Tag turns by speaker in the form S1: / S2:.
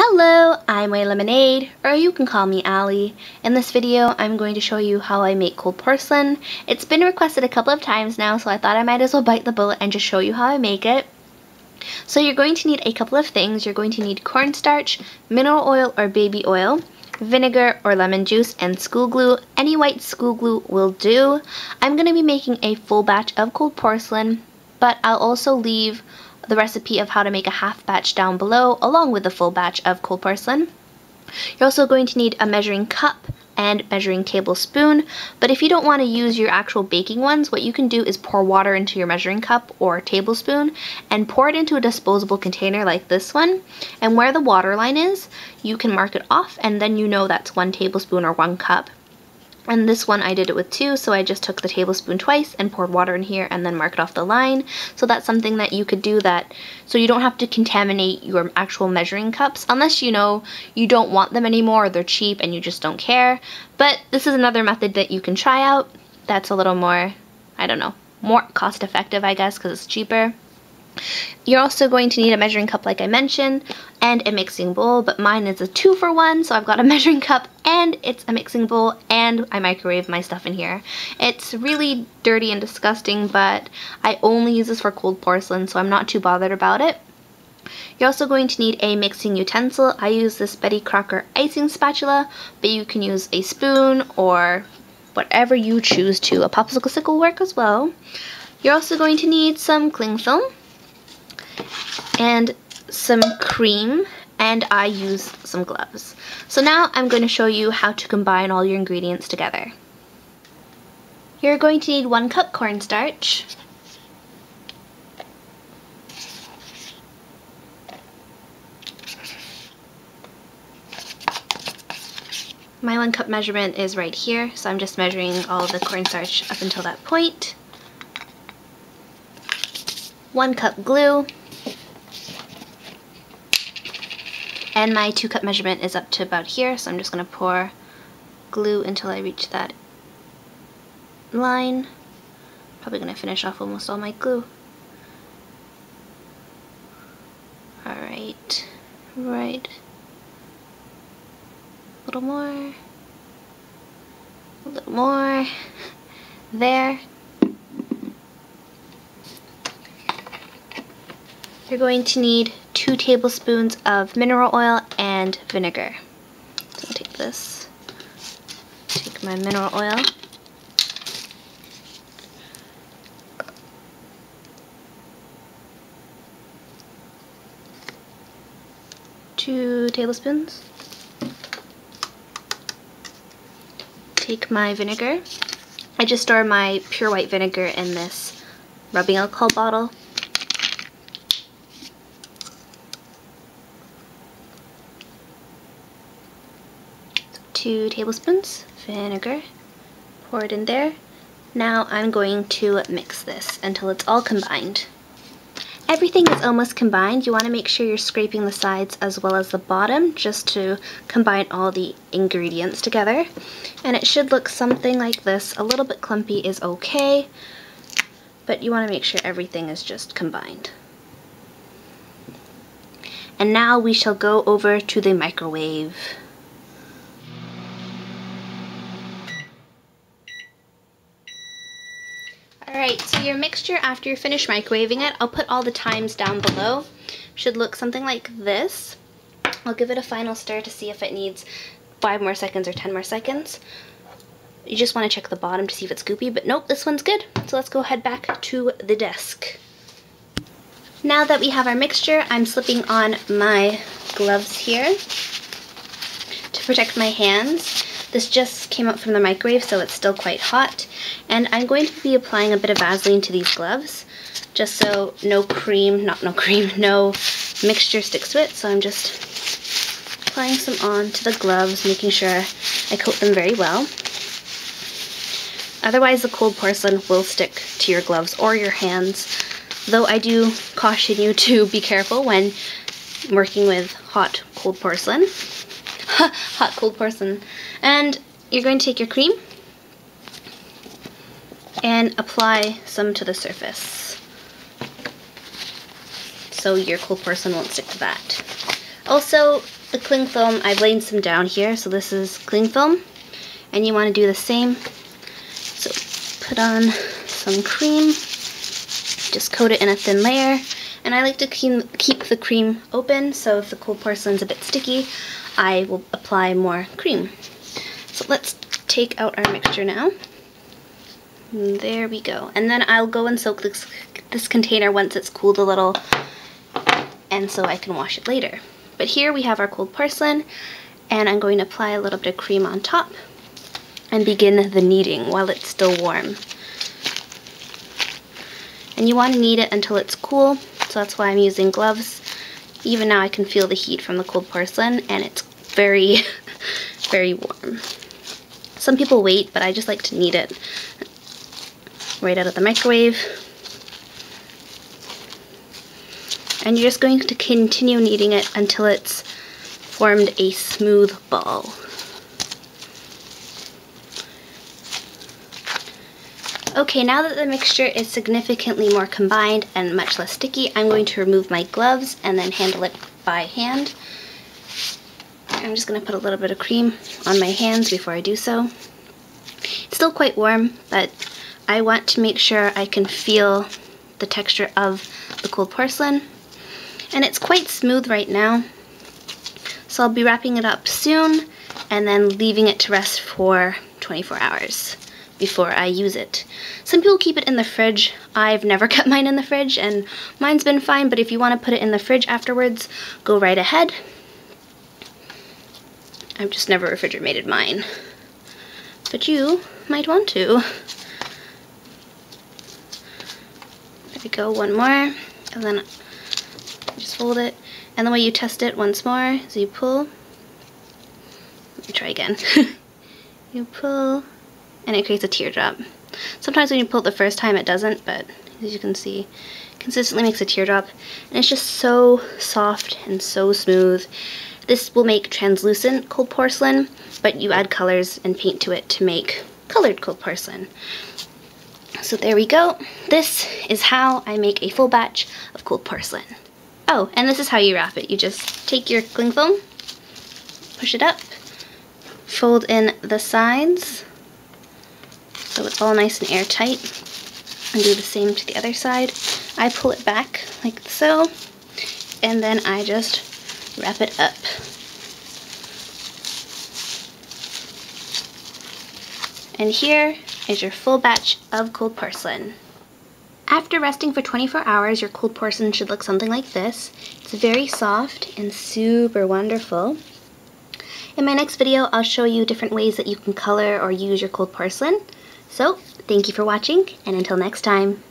S1: Hello, I'm Way Lemonade, or you can call me Allie. In this video, I'm going to show you how I make cold porcelain. It's been requested a couple of times now, so I thought I might as well bite the bullet and just show you how I make it. So you're going to need a couple of things. You're going to need cornstarch, mineral oil or baby oil, vinegar or lemon juice, and school glue. Any white school glue will do. I'm going to be making a full batch of cold porcelain, but I'll also leave the recipe of how to make a half batch down below along with the full batch of cold porcelain. You're also going to need a measuring cup and measuring tablespoon, but if you don't want to use your actual baking ones, what you can do is pour water into your measuring cup or tablespoon and pour it into a disposable container like this one, and where the water line is, you can mark it off and then you know that's 1 tablespoon or 1 cup. And this one I did it with 2, so I just took the tablespoon twice and poured water in here and then marked off the line. So that's something that you could do, that so you don't have to contaminate your actual measuring cups unless you know you don't want them anymore or they're cheap and you just don't care. But this is another method that you can try out that's a little more, I don't know, more cost effective, I guess, because it's cheaper. You're also going to need a measuring cup like I mentioned and a mixing bowl, but mine is a 2-for-1, so I've got a measuring cup and it's a mixing bowl and I microwave my stuff in here. It's really dirty and disgusting, but I only use this for cold porcelain, so I'm not too bothered about it. You're also going to need a mixing utensil. I use this Betty Crocker icing spatula, but you can use a spoon or whatever you choose to. A popsicle stick will work as well. You're also going to need some cling film and some cream, and I use some gloves. So now I'm going to show you how to combine all your ingredients together. You're going to need 1 cup cornstarch, my 1 cup measurement is right here, so I'm just measuring all the cornstarch up until that point. 1 cup glue, and my 2 cup measurement is up to about here, so I'm just going to pour glue until I reach that line. Probably going to finish off almost all my glue. Alright, right. A little more. A little more. There. You're going to need 2 tablespoons of mineral oil and vinegar. So I'll take this, take my mineral oil, two tablespoons, take my vinegar. I just store my pure white vinegar in this rubbing alcohol bottle. 2 tablespoons vinegar, pour it in there. Now I'm going to mix this until it's all combined. Everything is almost combined. You want to make sure you're scraping the sides as well as the bottom just to combine all the ingredients together. And it should look something like this. A little bit clumpy is okay, but you want to make sure everything is just combined. And now we shall go over to the microwave. Alright, so your mixture, after you're finished microwaving it, I'll put all the times down below. Should look something like this. I'll give it a final stir to see if it needs 5 more seconds or 10 more seconds. You just want to check the bottom to see if it's goopy, but nope, this one's good. So let's go head back to the desk. Now that we have our mixture, I'm slipping on my gloves here to protect my hands. This just came out from the microwave, so it's still quite hot. And I'm going to be applying a bit of Vaseline to these gloves, just so no mixture sticks to it. So I'm just applying some on to the gloves, making sure I coat them very well. Otherwise, the cold porcelain will stick to your gloves or your hands, though I do caution you to be careful when working with hot cold porcelain. Hot cold porcelain. And you're going to take your cream and apply some to the surface so your cold porcelain won't stick to that. Also, the cling film, I've laid some down here, so this is cling film, and you want to do the same. So put on some cream, just coat it in a thin layer, and I like to keep the cream open, so if the cold porcelain's a bit sticky, I will apply more cream. So let's take out our mixture now. And there we go. And then I'll go and soak this container once it's cooled a little, and so I can wash it later. But here we have our cold porcelain, and I'm going to apply a little bit of cream on top and begin the kneading while it's still warm. And you want to knead it until it's cool, so that's why I'm using gloves. Even now I can feel the heat from the cold porcelain, and it's very, very warm. Some people wait, but I just like to knead it right out of the microwave. And you're just going to continue kneading it until it's formed a smooth ball. Okay, now that the mixture is significantly more combined and much less sticky, I'm going to remove my gloves and then handle it by hand. I'm just going to put a little bit of cream on my hands before I do so. It's still quite warm, but I want to make sure I can feel the texture of the cold porcelain. And it's quite smooth right now, so I'll be wrapping it up soon and then leaving it to rest for 24 hours before I use it. Some people keep it in the fridge. I've never kept mine in the fridge, and mine's been fine, but if you want to put it in the fridge afterwards, go right ahead. I've just never refrigerated mine, but you might want to. There we go, one more, and then just fold it. And the way you test it once more is you pull. Let me try again. You pull, and it creates a teardrop. Sometimes when you pull it the first time it doesn't, but as you can see, it consistently makes a teardrop. And it's just so soft and so smooth. This will make translucent cold porcelain, but you add colors and paint to it to make colored cold porcelain. So there we go. This is how I make a full batch of cold porcelain. Oh, and this is how you wrap it. You just take your cling film, push it up, fold in the sides so it's all nice and airtight, and do the same to the other side. I pull it back like so, and then I just wrap it up. And here is your full batch of cold porcelain. After resting for 24 hours, your cold porcelain should look something like this. It's very soft and super wonderful. In my next video, I'll show you different ways that you can color or use your cold porcelain. So, thank you for watching, and until next time.